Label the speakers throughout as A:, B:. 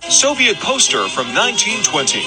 A: Soviet poster from 1920.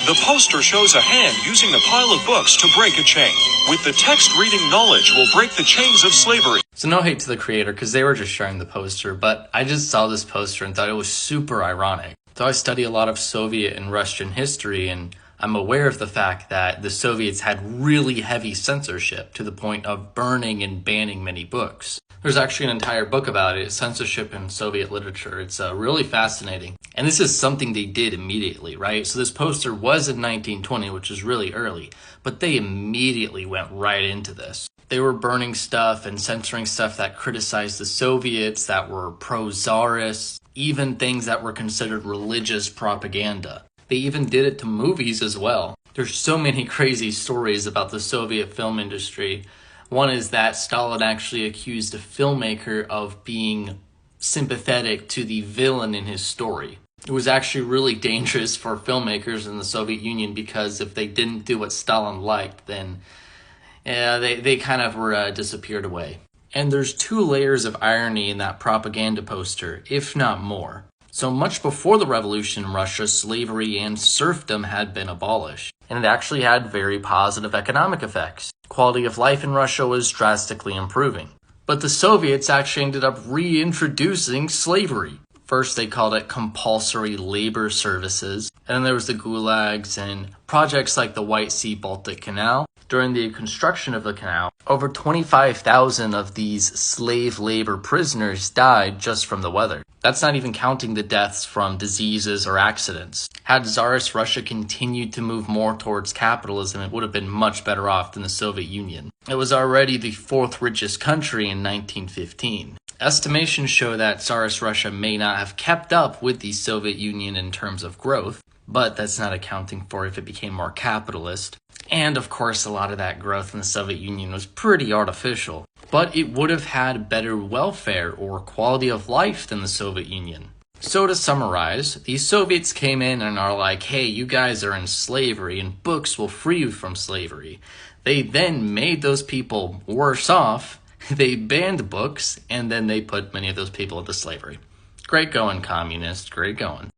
A: The poster shows a hand using a pile of books to break a chain. With the text reading, knowledge will break the chains of slavery.
B: So no hate to the creator, because they were just sharing the poster, but I just saw this poster and thought it was super ironic. So I study a lot of Soviet and Russian history, and I'm aware of the fact that the Soviets had really heavy censorship to the point of burning and banning many books. There's actually an entire book about it, censorship in Soviet literature. It's really fascinating. And this is something they did immediately, right? So this poster was in 1920, which is really early, but they immediately went right into this. They were burning stuff and censoring stuff that criticized the Soviets, that were pro-Tsarist, even things that were considered religious propaganda. They even did it to movies as well. There's so many crazy stories about the Soviet film industry. One is that Stalin actually accused a filmmaker of being sympathetic to the villain in his story. It was actually really dangerous for filmmakers in the Soviet Union, because if they didn't do what Stalin liked, then they kind of were disappeared away. And there's 2 layers of irony in that propaganda poster, if not more. So much before the revolution in Russia, slavery and serfdom had been abolished, and it actually had very positive economic effects. Quality of life in Russia was drastically improving. But the Soviets actually ended up reintroducing slavery. First, they called it compulsory labor services, and then there was the gulags and projects like the White Sea-Baltic Canal. During the construction of the canal, over 25,000 of these slave labor prisoners died just from the weather. That's not even counting the deaths from diseases or accidents. Had Tsarist Russia continued to move more towards capitalism, it would have been much better off than the Soviet Union. It was already the 4th richest country in 1915. Estimations show that Tsarist Russia may not have kept up with the Soviet Union in terms of growth, but that's not accounting for if it became more capitalist. And of course, a lot of that growth in the Soviet Union was pretty artificial, but it would have had better welfare or quality of life than the Soviet Union. So to summarize, the Soviets came in and are like, hey, you guys are in slavery and books will free you from slavery. They then made those people worse off. They banned books, and then they put many of those people into slavery. Great going, communists. Great going.